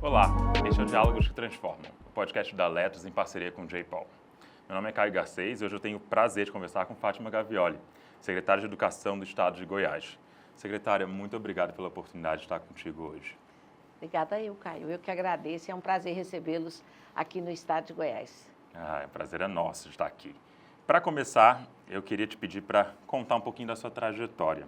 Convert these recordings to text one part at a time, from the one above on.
Olá, este é o Diálogos que Transformam, o podcast da Letras em parceria com o J-Paul. Meu nome é Caio Garcês e hoje eu tenho o prazer de conversar com Fátima Gavioli, secretária de Educação do Estado de Goiás. Secretária, muito obrigado pela oportunidade de estar contigo hoje. Obrigada eu, Caio. Eu que agradeço. É um prazer recebê-los aqui no Estado de Goiás. O prazer é nosso estar aqui. Para começar, eu queria te pedir para contar um pouquinho da sua trajetória.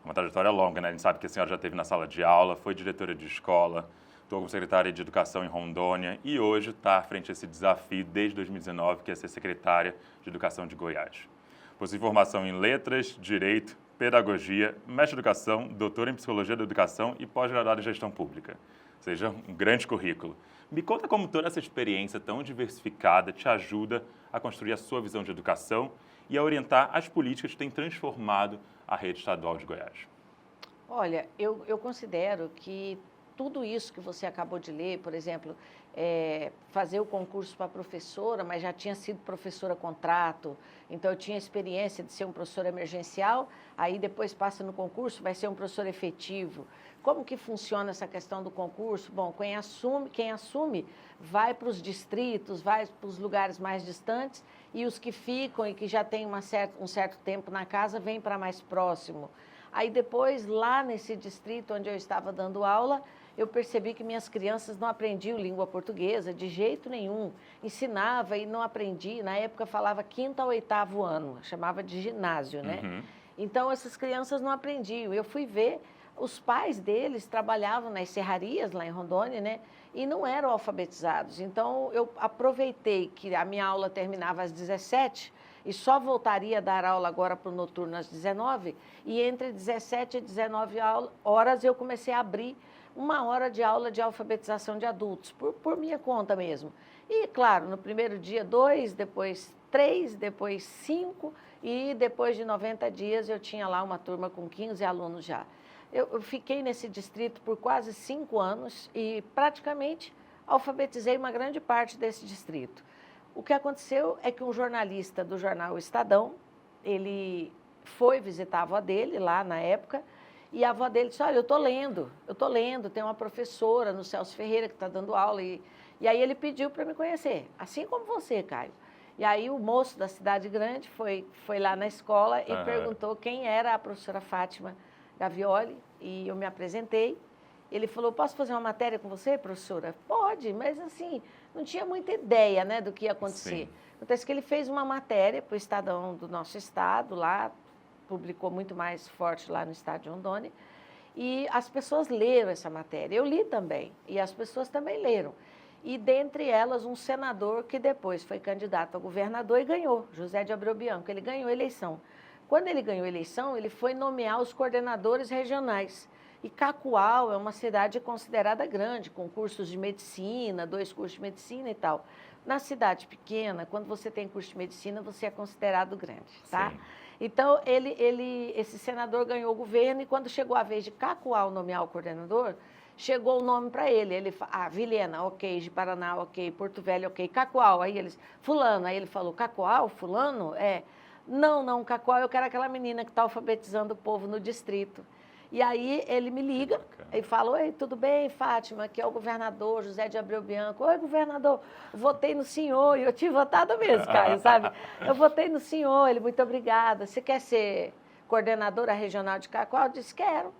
É uma trajetória longa, né? A gente sabe que a senhora já esteve na sala de aula, foi diretora de escola, estou como secretária de Educação em Rondônia e hoje está à frente desse desafio desde 2019, que é ser secretária de Educação de Goiás. Possui formação em Letras, Direito, Pedagogia, mestre em Educação, doutora em Psicologia da Educação e pós-graduada em Gestão Pública. Ou seja, um grande currículo. Me conta como toda essa experiência tão diversificada te ajuda a construir a sua visão de educação e a orientar as políticas que têm transformado a rede estadual de Goiás. Olha, eu considero que tudo isso que você acabou de ler, por exemplo, fazer o concurso para professora, mas já tinha sido professora contrato, então eu tinha experiência de ser um professor emergencial, aí depois passa no concurso, vai ser um professor efetivo. Como que funciona essa questão do concurso? Bom, quem assume vai para os distritos, vai para os lugares mais distantes e os que ficam e que já têm um certo tempo na casa vêm para mais próximo. Aí depois, lá nesse distrito onde eu estava dando aula, eu percebi que minhas crianças não aprendiam língua portuguesa de jeito nenhum. Ensinava e não aprendi. Na época falava 5º ao 8º ano, chamava de ginásio, né? Uhum. Então essas crianças não aprendiam. Eu fui ver, os pais deles trabalhavam nas serrarias lá em Rondônia, né? E não eram alfabetizados. Então eu aproveitei que a minha aula terminava às 17h e só voltaria a dar aula agora para o noturno às 19h, e entre 17 e 19 horas eu comecei a abrir 1 hora de aula de alfabetização de adultos, por minha conta mesmo. E, claro, no primeiro dia 2, depois 3, depois 5, e depois de 90 dias eu tinha lá uma turma com 15 alunos já. Eu fiquei nesse distrito por quase 5 anos e praticamente alfabetizei uma grande parte desse distrito. O que aconteceu é que um jornalista do jornal Estadão, ele foi visitar a avó dele lá na época, e a avó dele disse, olha, eu estou lendo, tem uma professora no Celso Ferreira que está dando aula, e aí ele pediu para me conhecer, assim como você, Caio. E aí o moço da cidade grande foi lá na escola e perguntou quem era a professora Fátima Gavioli, e eu me apresentei. Ele falou, posso fazer uma matéria com você, professora? Pode, mas assim, não tinha muita ideia, né, do que ia acontecer. Sim. Acontece que ele fez uma matéria para o Estadão do nosso estado, lá, publicou muito mais forte lá no estado de Rondônia, e as pessoas leram essa matéria. Eu li também, e as pessoas também leram. E dentre elas, um senador que depois foi candidato a governador e ganhou, José de Abreu Bianco, ele ganhou a eleição. Quando ele ganhou a eleição, ele foi nomear os coordenadores regionais. E Cacoal é uma cidade considerada grande, com cursos de medicina, 2 cursos de medicina e tal. Na cidade pequena, quando você tem curso de medicina, você é considerado grande, tá? Sim. Então, esse senador ganhou o governo e quando chegou a vez de Cacoal nomear o coordenador, chegou o nome para ele. Ele falou, Vilhena, ok, de Paraná, ok, Porto Velho, ok, Cacoal. Aí eles, fulano, aí ele falou, Cacoal, fulano? Não, Cacoal, eu quero aquela menina que está alfabetizando o povo no distrito. E aí ele me liga e fala, oi, tudo bem, Fátima? Aqui é o governador José de Abreu Bianco. Oi, governador, votei no senhor. E eu tinha votado mesmo, Caio, sabe? Eu votei no senhor, ele, muito obrigada. Você quer ser coordenadora regional de Cacoal? Eu disse, quero.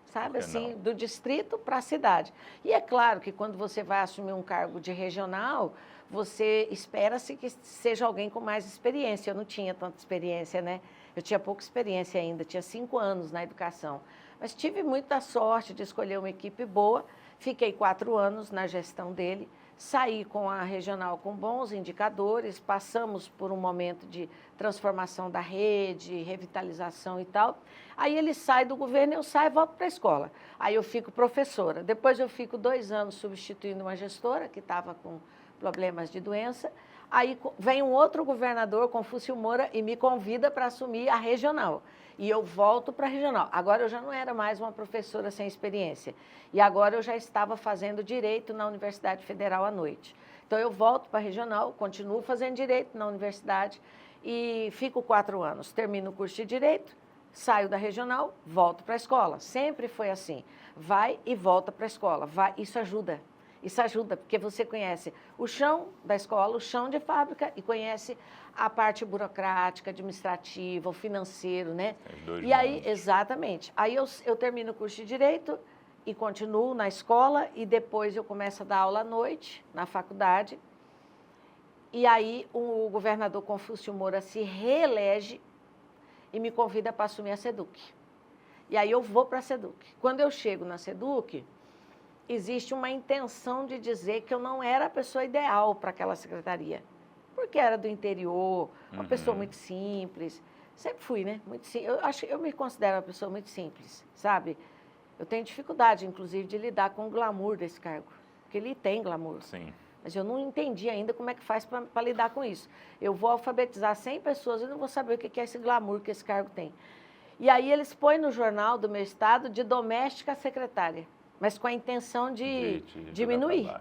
Sabe, assim, do distrito para a cidade. E é claro que quando você vai assumir um cargo de regional, você espera-se que seja alguém com mais experiência. Eu não tinha tanta experiência, né? Eu tinha pouca experiência ainda, tinha 5 anos na educação. Mas tive muita sorte de escolher uma equipe boa, fiquei 4 anos na gestão dele, saí com a regional com bons indicadores, passamos por um momento de transformação da rede, revitalização e tal. Aí ele sai do governo, eu saio e volto para a escola. Aí eu fico professora. Depois eu fico 2 anos substituindo uma gestora que estava com problemas de doença. Aí vem um outro governador, Confúcio Moura, e me convida para assumir a regional. E eu volto para a regional. Agora eu já não era mais uma professora sem experiência. E agora eu já estava fazendo direito na Universidade Federal à noite. Então eu volto para a regional, continuo fazendo direito na universidade e fico 4 anos. Termino o curso de direito, saio da regional, volto para a escola. Sempre foi assim. Vai e volta para a escola. Isso ajuda. Isso ajuda, porque você conhece o chão da escola, o chão de fábrica e conhece a parte burocrática, administrativa, o financeiro, né? Os dois E aí, mundos. exatamente. Aí eu termino o curso de Direito e continuo na escola e depois eu começo a dar aula à noite, na faculdade. E aí o governador Confúcio Moura se reelege e me convida para assumir a SEDUC. E aí eu vou para a SEDUC. Quando eu chego na SEDUC, existe uma intenção de dizer que eu não era a pessoa ideal para aquela secretaria. Porque era do interior, uma pessoa muito simples. Sempre fui, né? Muito simples. Eu me considero uma pessoa muito simples, sabe? Eu tenho dificuldade, inclusive, de lidar com o glamour desse cargo. Porque ele tem glamour. Sim. Mas eu não entendi ainda como é que faz para lidar com isso. Eu vou alfabetizar 100 pessoas e não vou saber o que é esse glamour que esse cargo tem. E aí eles põem no jornal do meu estado de doméstica secretária, mas com a intenção de diminuir.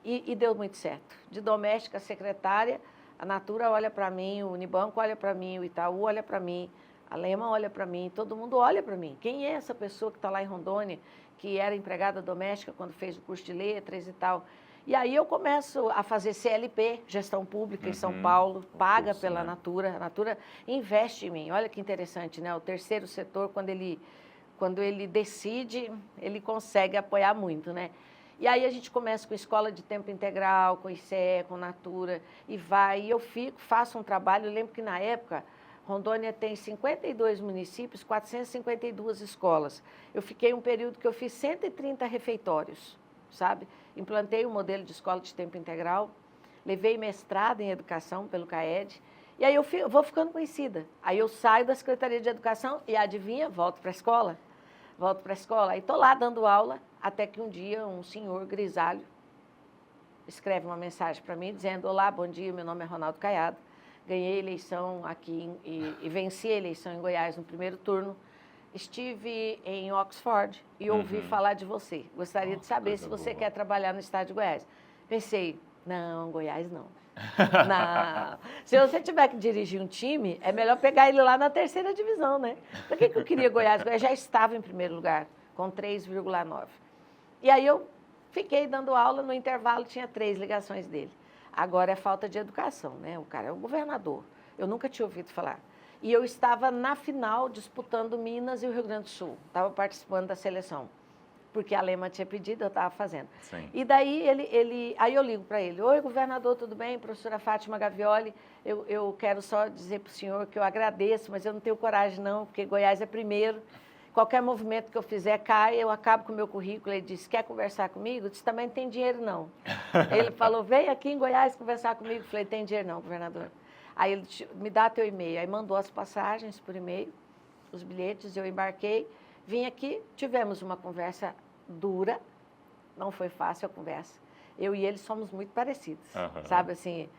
E deu muito certo. De doméstica secretária, a Natura olha para mim, o Unibanco olha para mim, o Itaú olha para mim, a Lema olha para mim, todo mundo olha para mim. Quem é essa pessoa que está lá em Rondônia, que era empregada doméstica quando fez o curso de letras e tal? E aí eu começo a fazer CLP, gestão pública em São Paulo, paga pela Natura. A Natura investe em mim. Olha que interessante, né? O terceiro setor, quando ele decide, ele consegue apoiar muito, né? E aí a gente começa com escola de tempo integral, com ICE, com Natura, e vai. E eu faço um trabalho, eu lembro que na época, Rondônia tem 52 municípios, 452 escolas. Eu fiquei um período que eu fiz 130 refeitórios, sabe? Implantei um modelo de escola de tempo integral, levei mestrado em educação pelo CAED, e aí eu vou ficando conhecida. Aí eu saio da Secretaria de Educação e, adivinha, volto para a escola. Volto para a escola, aí estou lá dando aula, até que um dia um senhor grisalho escreve uma mensagem para mim dizendo: olá, bom dia, meu nome é Ronaldo Caiado, ganhei a eleição aqui e venci a eleição em Goiás no primeiro turno. Estive em Oxford e ouvi falar de você. Gostaria de saber se você quer trabalhar no estado de Goiás. Pensei, não, Goiás não. Não. Se você tiver que dirigir um time, é melhor pegar ele lá na terceira divisão, né? Por que eu queria Goiás? Goiás já estava em primeiro lugar, com 3,9. E aí eu fiquei dando aula, no intervalo tinha 3 ligações dele. Agora é falta de educação, né? O cara é o governador. Eu nunca tinha ouvido falar. E eu estava na final disputando Minas e o Rio Grande do Sul. Estava participando da seleção. Porque a Lema tinha pedido, eu estava fazendo. Sim. E daí aí eu ligo para ele: oi, governador, tudo bem? Professora Fátima Gavioli, eu quero só dizer para o senhor que eu agradeço, mas eu não tenho coragem não, porque Goiás é primeiro. Qualquer movimento que eu fizer cai, eu acabo com o meu currículo. Ele disse: quer conversar comigo? Eu disse: também não tem dinheiro não. Ele falou: vem aqui em Goiás conversar comigo. Eu falei: tem dinheiro não, governador. Aí ele me dá teu e-mail. Aí mandou as passagens por e-mail, os bilhetes, eu embarquei, vim aqui, tivemos uma conversa dura, não foi fácil a conversa. Eu e ele somos muito parecidos, sabe assim,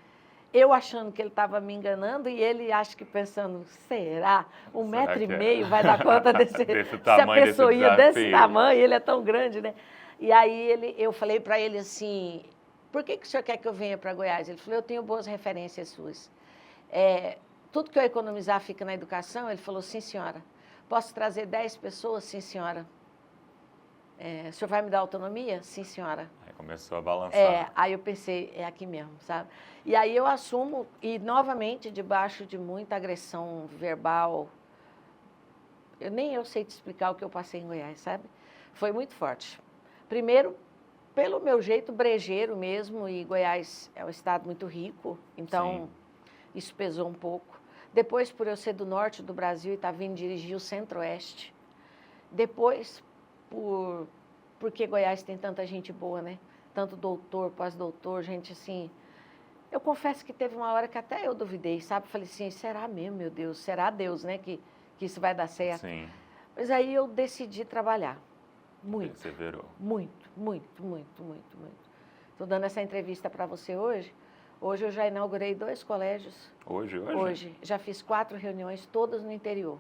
eu achando que ele estava me enganando e ele acho que pensando, será? 1,5 m vai dar conta desse tamanho, se a pessoa ia desse tamanho, ele é tão grande, né? E aí eu falei para ele assim: por que o senhor quer que eu venha para Goiás? Ele falou: eu tenho boas referências suas. Tudo que eu economizar fica na educação. Ele falou: sim, senhora. Posso trazer 10 pessoas? Sim, senhora. O senhor vai me dar autonomia? Sim, senhora. Aí começou a balançar. Aí eu pensei, é aqui mesmo, sabe? E aí eu assumo, e novamente, debaixo de muita agressão verbal, nem eu sei te explicar o que eu passei em Goiás, sabe? Foi muito forte. Primeiro, pelo meu jeito brejeiro mesmo, e Goiás é um estado muito rico, então isso pesou um pouco. Depois, por eu ser do norte do Brasil e estar vindo dirigir o Centro-Oeste. Depois, porque Goiás tem tanta gente boa, né? Tanto doutor, pós-doutor, gente assim. Eu confesso que teve uma hora que até eu duvidei, sabe? Falei assim: será mesmo, meu Deus? Será Deus, né? Que isso vai dar certo? Sim. Mas aí eu decidi trabalhar. Muito. Perseverou. Muito, muito, muito, muito, muito. Estou dando essa entrevista para você hoje. Hoje eu já inaugurei 2 colégios. Hoje? Hoje. Já fiz 4 reuniões, todas no interior.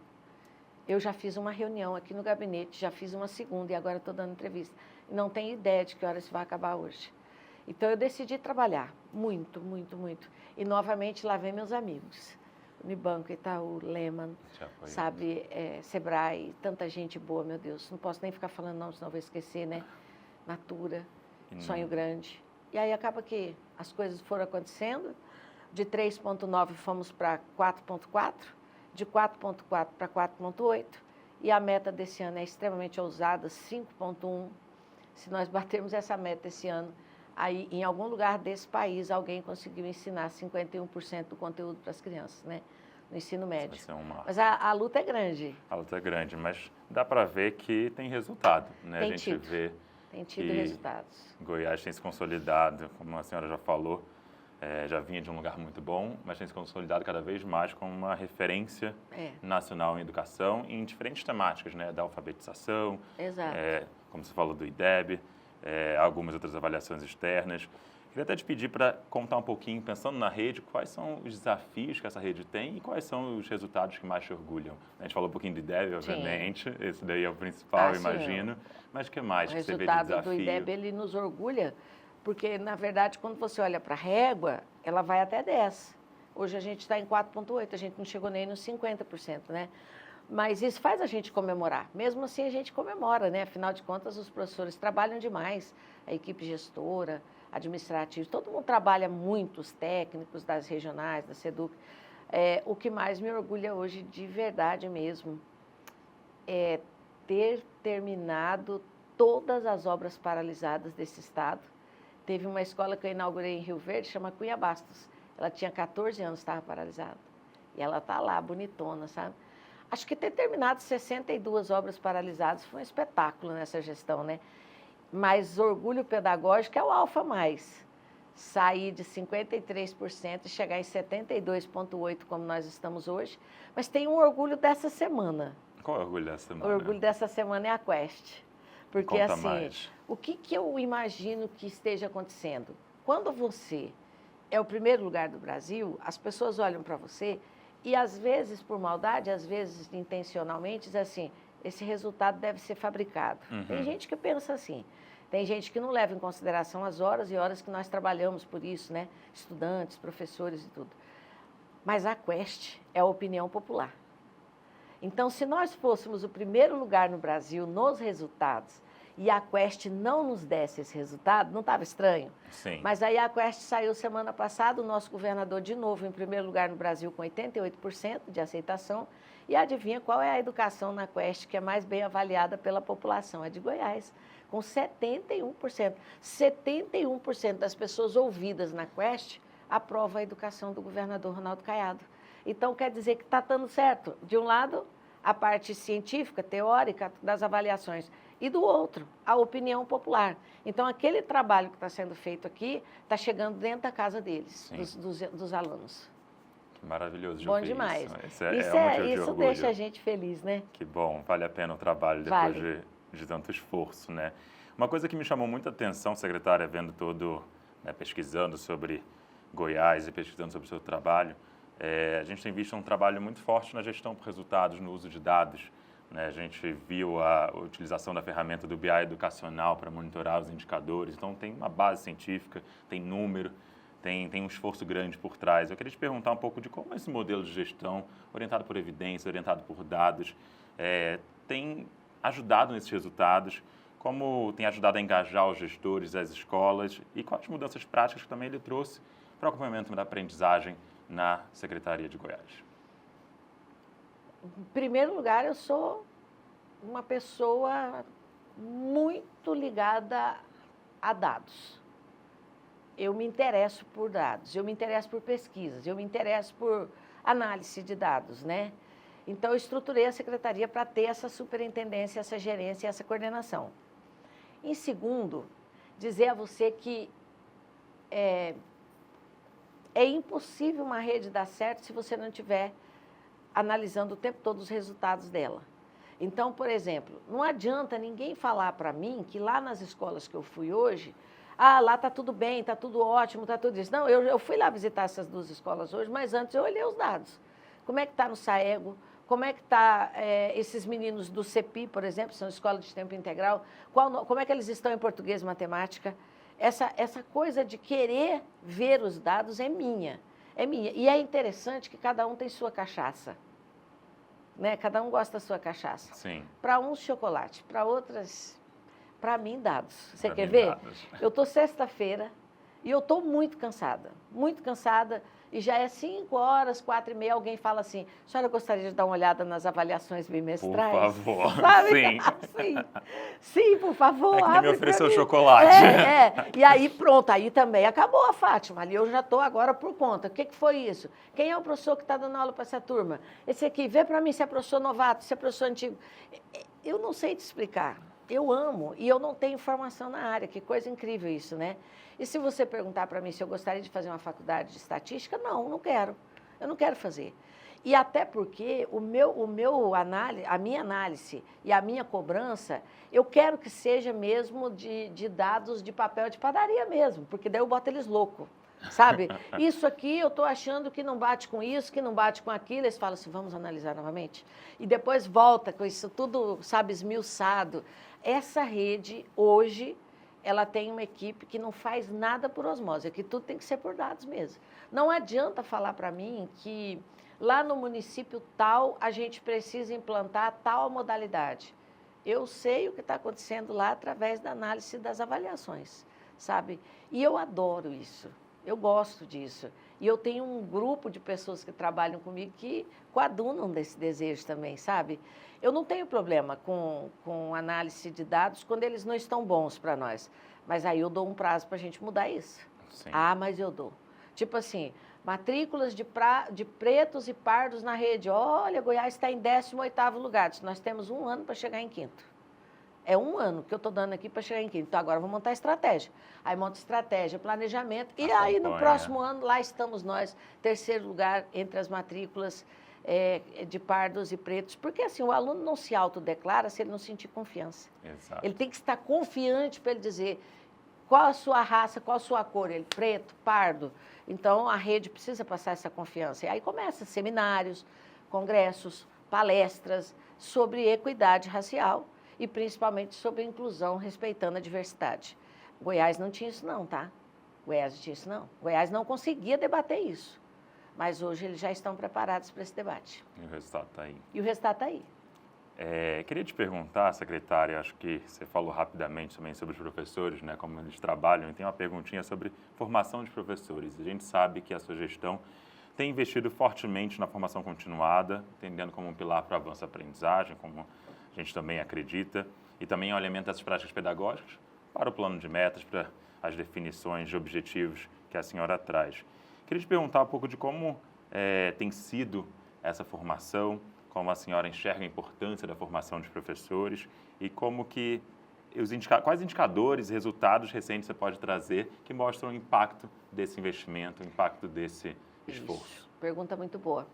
Eu já fiz uma reunião aqui no gabinete, já fiz uma segunda e agora estou dando entrevista. Não tenho ideia de que horas vai acabar hoje. Então eu decidi trabalhar muito, muito, muito. E novamente lá vem meus amigos. Unibanco, Itaú, Lehman, sabe, Sebrae, tanta gente boa, meu Deus. Não posso nem ficar falando não, senão vou esquecer, né? Natura. sonho grande. E aí acaba que as coisas foram acontecendo, de 3,9 fomos para 4,4, de 4,4 para 4,8, e a meta desse ano é extremamente ousada, 5,1. Se nós batermos essa meta esse ano, aí em algum lugar desse país alguém conseguiu ensinar 51% do conteúdo para as crianças, né? No ensino médio. Mas a luta é grande. A luta é grande, mas dá para ver que tem resultado, né? Tem a gente tido. vê Tem tido resultados. Goiás tem se consolidado, como a senhora já falou, já vinha de um lugar muito bom, mas tem se consolidado cada vez mais como uma referência nacional em educação em diferentes temáticas, né? Da alfabetização, Exato. Como você falou do IDEB, algumas outras avaliações externas. Queria até te pedir para contar um pouquinho, pensando na rede, quais são os desafios que essa rede tem e quais são os resultados que mais te orgulham. A gente falou um pouquinho do IDEB, obviamente, sim. Esse daí é o principal, imagino. Mas o que mais que você vê de desafio? O resultado do IDEB, ele nos orgulha, porque, na verdade, quando você olha para a régua, ela vai até 10. Hoje a gente está em 4,8, a gente não chegou nem nos 50%, né? Mas isso faz a gente comemorar. Mesmo assim, a gente comemora, né? Afinal de contas, os professores trabalham demais, a equipe gestora, administrativa, todo mundo trabalha muito, os técnicos das regionais, da SEDUC. O que mais me orgulha hoje, de verdade mesmo, é ter terminado todas as obras paralisadas desse estado. Teve uma escola que eu inaugurei em Rio Verde, chama Cunha Bastos. Ela tinha 14 anos, estava paralisada. E ela está lá, bonitona, sabe? Acho que ter terminado 62 obras paralisadas foi um espetáculo nessa gestão, né? Mas orgulho pedagógico é o alfa mais. Sair de 53% e chegar em 72,8% como nós estamos hoje. Mas tem um orgulho dessa semana. Qual é o orgulho dessa semana? O orgulho dessa semana é a Quest. Porque Conta assim, mais. O que eu imagino que esteja acontecendo? Quando você é o primeiro lugar do Brasil, as pessoas olham para você e às vezes por maldade, às vezes intencionalmente, dizem assim, esse resultado deve ser fabricado. Uhum. Tem gente que pensa assim. Tem gente que não leva em consideração as horas e horas que nós trabalhamos por isso, né? Estudantes, professores e tudo. Mas a Quest é a opinião popular. Então, se nós fôssemos o primeiro lugar no Brasil nos resultados e a Quest não nos desse esse resultado, não estava estranho? Sim. Mas aí a Quest saiu semana passada, o nosso governador de novo em primeiro lugar no Brasil com 88% de aceitação. E adivinha qual é a educação na Quest que é mais bem avaliada pela população? É de Goiás, com 71%. 71% das pessoas ouvidas na Quest aprovam a educação do governador Ronaldo Caiado. Então, quer dizer que está dando certo. De um lado, a parte científica, teórica das avaliações, e do outro, a opinião popular. Então, aquele trabalho que está sendo feito aqui está chegando dentro da casa deles, dos alunos. Que maravilhoso. Bom demais. Isso deixa a gente feliz, né? Que bom, vale a pena o trabalho depois de tanto esforço, né? Uma coisa que me chamou muita atenção, secretária, vendo todo, né, pesquisando sobre Goiás e pesquisando sobre o seu trabalho, a gente tem visto um trabalho muito forte na gestão por resultados, no uso de dados. Né? A gente viu a utilização da ferramenta do BI educacional para monitorar os indicadores. Então, tem uma base científica, tem número, tem um esforço grande por trás. Eu queria te perguntar um pouco de como esse modelo de gestão, orientado por evidência, orientado por dados, tem ajudado nesses resultados, como tem ajudado a engajar os gestores, as escolas e quais mudanças práticas que também ele trouxe para o acompanhamento da aprendizagem na Secretaria de Goiás. Em primeiro lugar, eu sou uma pessoa muito ligada a dados. Eu me interesso por dados, eu me interesso por pesquisas, eu me interesso por análise de dados, né? Então, eu estruturei a secretaria para ter essa superintendência, essa gerência e essa coordenação. Em segundo, dizer a você que é impossível uma rede dar certo se você não estiver analisando o tempo todo os resultados dela. Então, por exemplo, não adianta ninguém falar para mim que lá nas escolas que eu fui hoje, lá está tudo bem, está tudo ótimo, está tudo isso. Não, eu fui lá visitar essas duas escolas hoje, mas antes eu olhei os dados. Como é que está no SAEGO? Como é que está esses meninos do CEPI, por exemplo, são escola de tempo integral? Como é que eles estão em português e matemática? Essa coisa de querer ver os dados é minha. E é interessante que cada um tem sua cachaça. Né? Cada um gosta da sua cachaça. Sim. Para uns, chocolate. Para outras, Para mim, dados. Você Pra quer mim, ver? dados. Eu estou sexta-feira e eu estou muito cansada, e já é 5 horas, 4h30, alguém fala assim, a senhora gostaria de dar uma olhada nas avaliações Por bimestrais? favor, Sabe? sim. Sim, por favor, É que nem me abre pra ofereceu mim. chocolate. E aí pronto, aí também acabou a Fátima, ali eu já estou agora por conta. O que foi isso? Quem é o professor que está dando aula para essa turma? Esse aqui, vê para mim se é professor novato, se é professor antigo. Eu não sei te explicar. Eu amo e eu não tenho formação na área, que coisa incrível isso, né? E se você perguntar para mim se eu gostaria de fazer uma faculdade de estatística, não quero. Eu não quero fazer. E até porque a minha análise e a minha cobrança, eu quero que seja mesmo de dados de papel de padaria mesmo, porque daí eu boto eles loucos, sabe? Isso aqui eu estou achando que não bate com isso, que não bate com aquilo, eles falam assim, vamos analisar novamente? E depois volta com isso tudo, sabe, esmiuçado. Essa rede, hoje, ela tem uma equipe que não faz nada por osmose, que tudo tem que ser por dados mesmo. Não adianta falar para mim que lá no município tal a gente precisa implantar tal modalidade. Eu sei o que está acontecendo lá através da análise das avaliações, sabe? E eu adoro isso, eu gosto disso. E eu tenho um grupo de pessoas que trabalham comigo que coadunam desse desejo também, sabe? Eu não tenho problema com análise de dados quando eles não estão bons para nós. Mas aí eu dou um prazo para a gente mudar isso. Sim. Ah, mas eu dou. Tipo assim, matrículas de pretos e pardos na rede. Olha, Goiás está em 18º lugar. Nós temos 1 ano para chegar em 5º. É 1 ano que eu estou dando aqui para chegar em 5º. Então, agora eu vou montar estratégia. Aí monta estratégia, planejamento. E aí, no próximo ano, lá estamos nós, 3º lugar entre as matrículas de pardos e pretos. Porque, assim, o aluno não se autodeclara se ele não sentir confiança. Exato. Ele tem que estar confiante para ele dizer qual a sua raça, qual a sua cor. Ele, preto, pardo. Então, a rede precisa passar essa confiança. E aí começa seminários, congressos, palestras sobre equidade racial e principalmente sobre inclusão, respeitando a diversidade. Goiás não tinha isso não, tá? Goiás não tinha isso não. Goiás não conseguia debater isso. Mas hoje eles já estão preparados para esse debate. E o resultado está aí. E o resultado está aí. Queria te perguntar, secretária, acho que você falou rapidamente também sobre os professores, né, como eles trabalham, e tem uma perguntinha sobre formação de professores. A gente sabe que a sua gestão tem investido fortemente na formação continuada, entendendo como um pilar para o avanço da aprendizagem, como a gente também acredita, e também alimenta essas práticas pedagógicas para o plano de metas, para as definições de objetivos que a senhora traz. Queria te perguntar um pouco de como tem sido essa formação, como a senhora enxerga a importância da formação de professores e como que quais indicadores e resultados recentes você pode trazer que mostram o impacto desse investimento, o impacto desse esforço. Isso. Pergunta muito boa.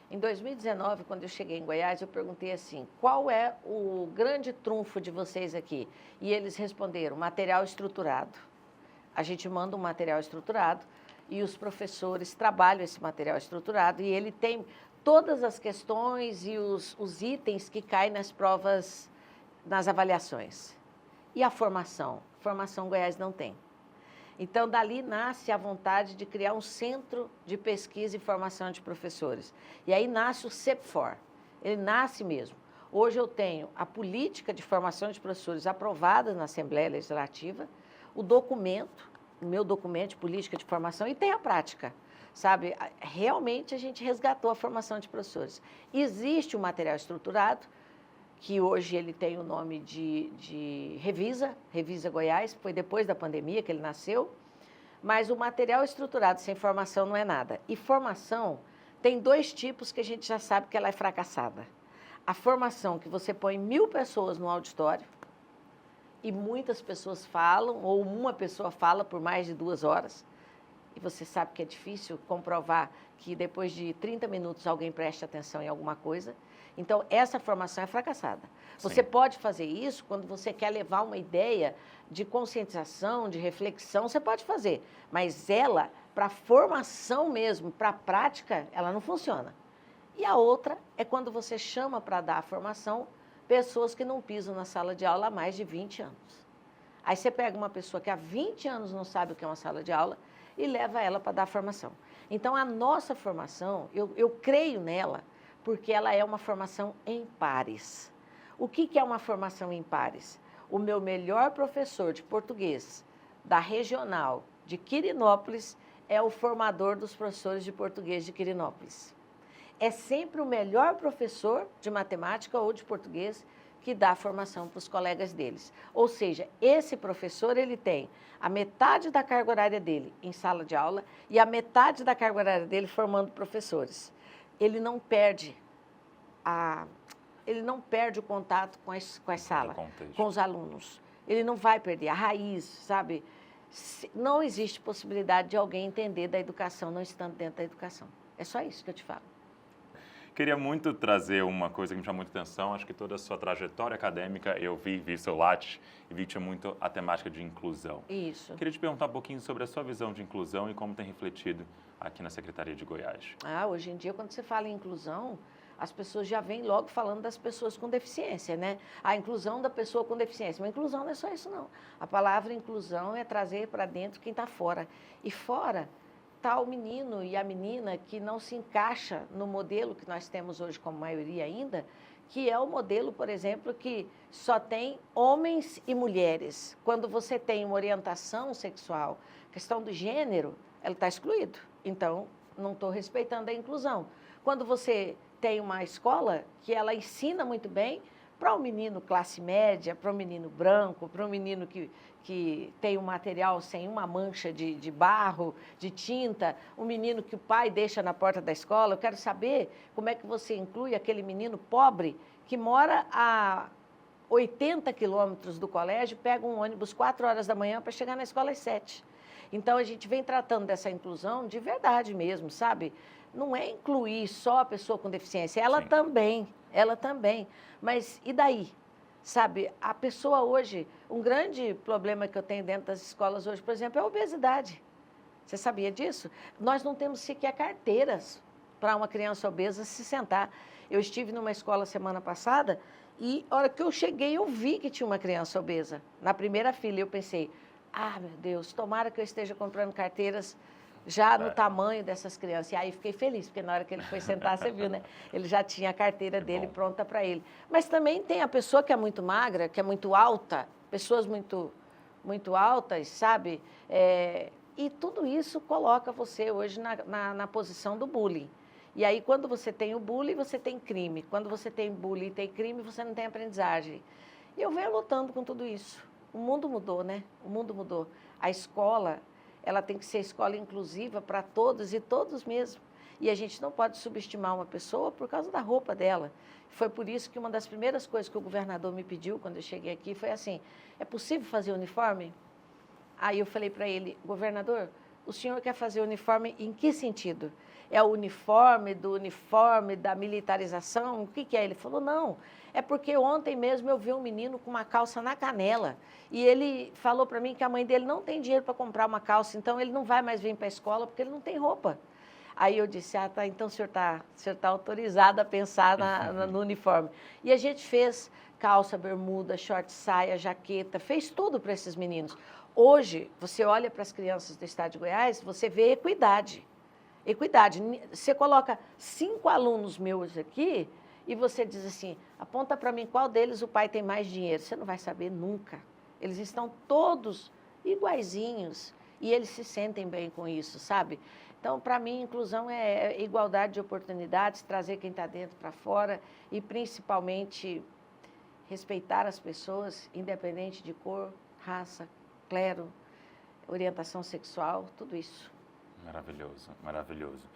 Em 2019, quando eu cheguei em Goiás, eu perguntei assim, qual é o grande trunfo de vocês aqui? E eles responderam, material estruturado. A gente manda um material estruturado e os professores trabalham esse material estruturado e ele tem todas as questões e os itens que caem nas provas, nas avaliações. E a formação? Formação Goiás não tem. Então, dali nasce a vontade de criar um centro de pesquisa e formação de professores. E aí nasce o CEPFOR. Ele nasce mesmo. Hoje eu tenho a política de formação de professores aprovada na Assembleia Legislativa, o documento, o meu documento de política de formação e tem a prática. Sabe, realmente a gente resgatou a formação de professores. Existe um material estruturado, que hoje ele tem o nome de Revisa Goiás, foi depois da pandemia que ele nasceu, mas o material estruturado sem formação não é nada. E formação tem 2 tipos que a gente já sabe que ela é fracassada. A formação que você põe 1000 pessoas no auditório, e muitas pessoas falam, ou uma pessoa fala por mais de 2 horas, e você sabe que é difícil comprovar que depois de 30 minutos alguém preste atenção em alguma coisa. Então, essa formação é fracassada. Sim. Você pode fazer isso quando você quer levar uma ideia de conscientização, de reflexão, você pode fazer. Mas ela, para formação mesmo, para a prática, ela não funciona. E a outra é quando você chama para dar a formação pessoas que não pisam na sala de aula há mais de 20 anos. Aí você pega uma pessoa que há 20 anos não sabe o que é uma sala de aula e leva ela para dar formação. Então, a nossa formação, eu creio nela, porque ela é uma formação em pares. O que é uma formação em pares? O meu melhor professor de português da regional de Quirinópolis é o formador dos professores de português de Quirinópolis. É sempre o melhor professor de matemática ou de português que dá formação para os colegas deles. Ou seja, esse professor, ele tem a metade da carga horária dele em sala de aula e a metade da carga horária dele formando professores. Ele não perde o contato com a sala, com os alunos. Ele não vai perder a raiz, sabe? Não existe possibilidade de alguém entender da educação não estando dentro da educação. É só isso que eu te falo. Queria muito trazer uma coisa que me chamou muita atenção. Acho que toda a sua trajetória acadêmica, eu vi seu Lattes e vi que tinha muito a temática de inclusão. Isso. Queria te perguntar um pouquinho sobre a sua visão de inclusão e como tem refletido aqui na Secretaria de Goiás. Hoje em dia, quando você fala em inclusão, as pessoas já vêm logo falando das pessoas com deficiência, né? A inclusão da pessoa com deficiência. Mas inclusão não é só isso, não. A palavra inclusão é trazer para dentro quem está fora. E fora está o menino e a menina que não se encaixa no modelo que nós temos hoje como maioria ainda, que é o modelo, por exemplo, que só tem homens e mulheres. Quando você tem uma orientação sexual, questão do gênero, ela está excluído. Então, não estou respeitando a inclusão. Quando você tem uma escola que ela ensina muito bem para o menino classe média, para o menino branco, para o menino que tem um material sem uma mancha de barro, de tinta, um menino que o pai deixa na porta da escola. Eu quero saber como é que você inclui aquele menino pobre que mora a 80 quilômetros do colégio, pega um ônibus 4 horas da manhã para chegar na escola às 7. Então, a gente vem tratando dessa inclusão de verdade mesmo, sabe? Não é incluir só a pessoa com deficiência, ela também. Mas e daí? Sabe, a pessoa hoje, um grande problema que eu tenho dentro das escolas hoje, por exemplo, é a obesidade. Você sabia disso? Nós não temos sequer carteiras para uma criança obesa se sentar. Eu estive numa escola semana passada e, a hora que eu cheguei, eu vi que tinha uma criança obesa. Na primeira fila, eu pensei, meu Deus, tomara que eu esteja comprando carteiras já no tamanho dessas crianças. E aí fiquei feliz, porque na hora que ele foi sentar, você viu, né? Ele já tinha a carteira dele pronta para ele. Mas também tem a pessoa que é muito magra, que é muito alta, pessoas muito altas, sabe? E tudo isso coloca você hoje na posição do bullying. E aí, quando você tem o bullying, você tem crime. Quando você tem bullying e tem crime, você não tem aprendizagem. E eu venho lutando com tudo isso. O mundo mudou, né? O mundo mudou. A escola, ela tem que ser escola inclusiva para todos e todos mesmo. E a gente não pode subestimar uma pessoa por causa da roupa dela. Foi por isso que uma das primeiras coisas que o governador me pediu quando eu cheguei aqui foi assim, é possível fazer uniforme? Aí eu falei para ele, governador, o senhor quer fazer uniforme em que sentido? É o uniforme da militarização? O que é? Ele falou, não, é porque ontem mesmo eu vi um menino com uma calça na canela e ele falou para mim que a mãe dele não tem dinheiro para comprar uma calça, então ele não vai mais vir para a escola porque ele não tem roupa. Aí eu disse, tá, então o senhor tá autorizado a pensar no uniforme. E a gente fez calça, bermuda, short, saia, jaqueta, fez tudo para esses meninos. Hoje, você olha para as crianças do estado de Goiás, você vê equidade. Equidade. Você coloca 5 alunos meus aqui e você diz assim, aponta para mim qual deles o pai tem mais dinheiro. Você não vai saber nunca. Eles estão todos iguaizinhos e eles se sentem bem com isso, sabe? Então, para mim, inclusão é igualdade de oportunidades, trazer quem está dentro para fora e, principalmente, respeitar as pessoas, independente de cor, raça, clero, orientação sexual, tudo isso. Maravilhoso, maravilhoso.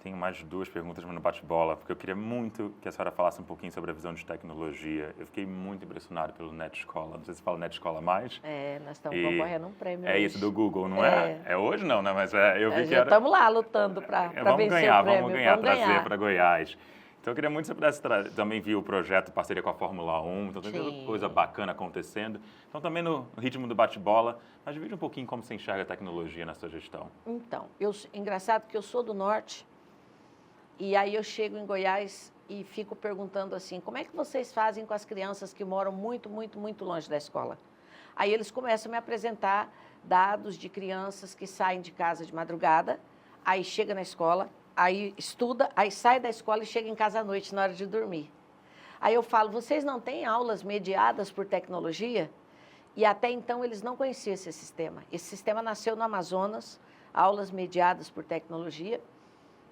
Tenho mais 2 perguntas no bate-bola, porque eu queria muito que a senhora falasse um pouquinho sobre a visão de tecnologia. Eu fiquei muito impressionado pelo NetEscola. Não sei se fala NetEscola mais. Nós estamos concorrendo um prêmio hoje. Isso do Google, não é? É hoje não, né? Mas eu vi que era... Estamos lá lutando para vencer o prêmio. Vamos ganhar, trazer para Goiás. Então, eu queria muito que você pudesse também ver o projeto parceria com a Fórmula 1, então tem muita coisa bacana acontecendo. Então, também no ritmo do bate-bola, mas divide um pouquinho como você enxerga a tecnologia na sua gestão. Então, engraçado que eu sou do Norte, e aí eu chego em Goiás e fico perguntando assim, como é que vocês fazem com as crianças que moram muito, muito, muito longe da escola? Aí eles começam a me apresentar dados de crianças que saem de casa de madrugada, aí chega na escola, aí estuda, aí sai da escola e chega em casa à noite, na hora de dormir. Aí eu falo, vocês não têm aulas mediadas por tecnologia? E até então eles não conheciam esse sistema. Esse sistema nasceu no Amazonas, aulas mediadas por tecnologia.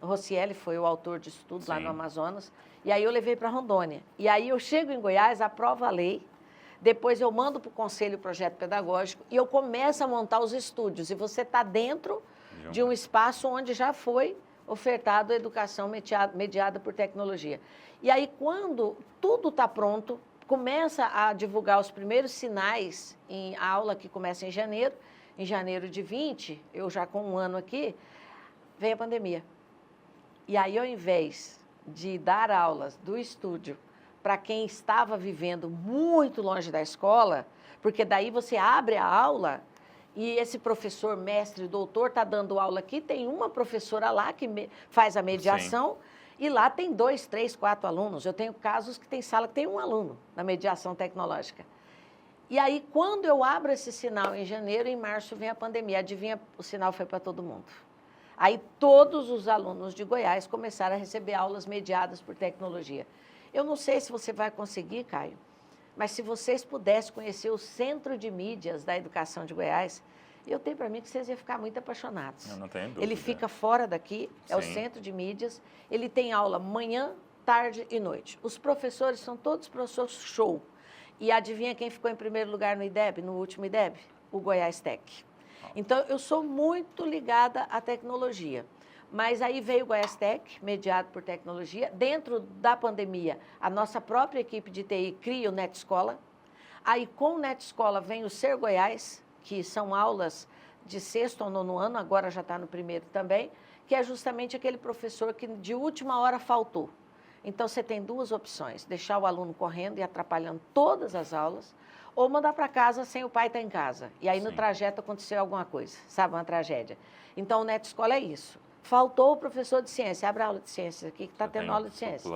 O Rocieli foi o autor disso tudo lá no Amazonas. E aí eu levei para Rondônia. E aí eu chego em Goiás, aprovo a lei, depois eu mando para o Conselho o projeto pedagógico e eu começo a montar os estúdios. E você está dentro de um espaço onde já foi ofertado a educação mediada por tecnologia. E aí, quando tudo está pronto, começa a divulgar os primeiros sinais em aula que começa em janeiro de 20, eu já com um ano aqui, vem a pandemia. E aí, ao invés de dar aulas do estúdio para quem estava vivendo muito longe da escola, porque daí você abre a aula e esse professor, mestre, doutor, está dando aula aqui, tem uma professora lá que faz a mediação, e lá tem 2, 3, 4 alunos. Eu tenho casos que tem sala que tem um aluno na mediação tecnológica. E aí, quando eu abro esse sinal em janeiro, em março vem a pandemia. Adivinha, o sinal foi para todo mundo. Aí todos os alunos de Goiás começaram a receber aulas mediadas por tecnologia. Eu não sei se você vai conseguir, Caio, mas se vocês pudessem conhecer o Centro de Mídias da Educação de Goiás, eu tenho para mim que vocês iam ficar muito apaixonados. Eu não tenho dúvida. Ele fica fora daqui, é o Centro de Mídias, ele tem aula manhã, tarde e noite. Os professores são todos professores show. E adivinha quem ficou em primeiro lugar no IDEB, no último IDEB? O Goiás Tech. Então, eu sou muito ligada à tecnologia. Mas aí veio o Goiás Tech, mediado por tecnologia. Dentro da pandemia, a nossa própria equipe de TI cria o NetEscola. Aí, com o NetEscola, vem o Ser Goiás, que são aulas de 6º ao 9º ano, agora já está no 1º também, que é justamente aquele professor que de última hora faltou. Então, você tem 2 opções, deixar o aluno correndo e atrapalhando todas as aulas, ou mandar para casa sem o pai estar em casa. E aí, no trajeto, aconteceu alguma coisa, sabe, uma tragédia. Então, o NetEscola é isso. Faltou o professor de ciência, abre a aula de ciência aqui, que está tendo aula de ciência.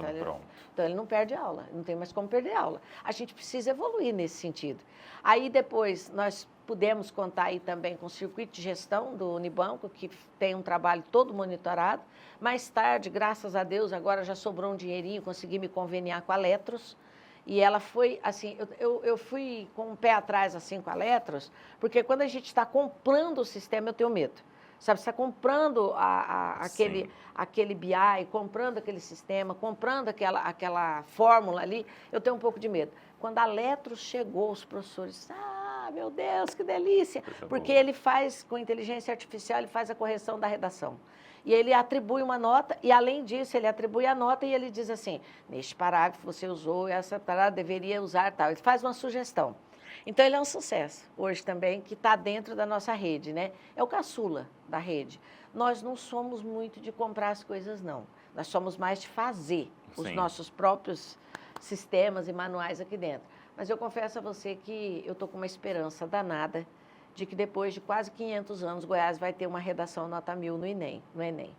Então, ele não perde aula, não tem mais como perder aula. A gente precisa evoluir nesse sentido. Aí, depois, nós pudemos contar aí também com o circuito de gestão do Unibanco, que tem um trabalho todo monitorado. Mais tarde, graças a Deus, agora já sobrou um dinheirinho, consegui me conveniar com a Letros. E ela foi, assim, eu fui com o pé atrás, assim, com a Letros, porque quando a gente está comprando o sistema, eu tenho medo. Sabe, você está comprando aquele BI, comprando aquele sistema, comprando aquela fórmula ali, eu tenho um pouco de medo. Quando a Letros chegou, os professores, meu Deus, que delícia! Porque ele faz, com inteligência artificial, ele faz a correção da redação. E ele atribui uma nota, e além disso, ele atribui a nota e ele diz assim, neste parágrafo você usou essa palavra, deveria usar tal. Ele faz uma sugestão. Então, ele é um sucesso, hoje também, que está dentro da nossa rede, né? É o caçula da rede. Nós não somos muito de comprar as coisas, não. Nós somos mais de fazer os nossos próprios sistemas e manuais aqui dentro. Mas eu confesso a você que eu estou com uma esperança danada de que depois de quase 500 anos, Goiás vai ter uma redação nota 1000 no Enem.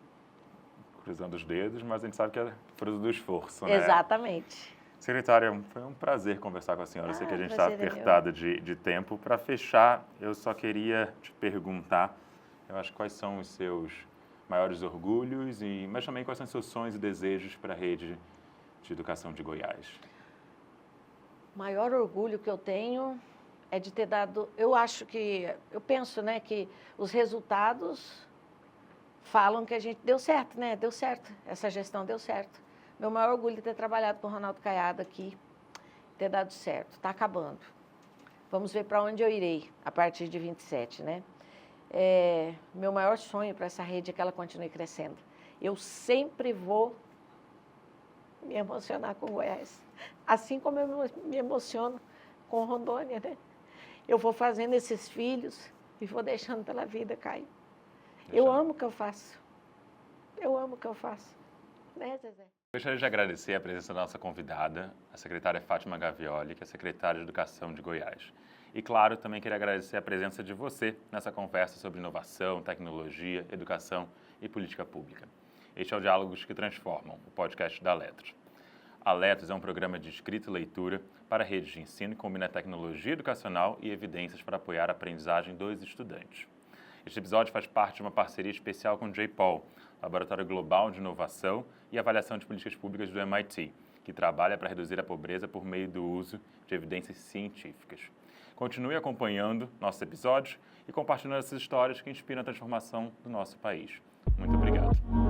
Cruzando os dedos, mas a gente sabe que é fruto do esforço, né? Exatamente. Secretária, foi um prazer conversar com a senhora. Eu sei que a gente está apertada de tempo. Para fechar, eu só queria te perguntar, eu acho, quais são os seus maiores orgulhos, mas também quais são os seus sonhos e desejos para a rede de educação de Goiás? O maior orgulho que eu tenho é de ter dado... Eu penso, né, que os resultados falam que a gente deu certo, né? Deu certo, essa gestão deu certo. Meu maior orgulho é ter trabalhado com o Ronaldo Caiado aqui, ter dado certo. Está acabando. Vamos ver para onde eu irei a partir de 27, né? Meu maior sonho para essa rede é que ela continue crescendo. Eu sempre vou me emocionar com Goiás, assim como eu me emociono com Rondônia, né? Eu vou fazendo esses filhos e vou deixando pela vida, Caio. Eu amo o que eu faço. Eu amo o que eu faço. Né, Zezé? Gostaria de agradecer a presença da nossa convidada, a secretária Fátima Gavioli, que é secretária de Educação de Goiás. E, claro, também queria agradecer a presença de você nessa conversa sobre inovação, tecnologia, educação e política pública. Este é o Diálogos que Transformam, o podcast da Letros. A Letros é um programa de escrita e leitura para redes de ensino que combina tecnologia educacional e evidências para apoiar a aprendizagem dos estudantes. Este episódio faz parte de uma parceria especial com o J-POL, Laboratório Global de Inovação e Avaliação de Políticas Públicas do MIT, que trabalha para reduzir a pobreza por meio do uso de evidências científicas. Continue acompanhando nossos episódios e compartilhando essas histórias que inspiram a transformação do nosso país. Muito obrigado.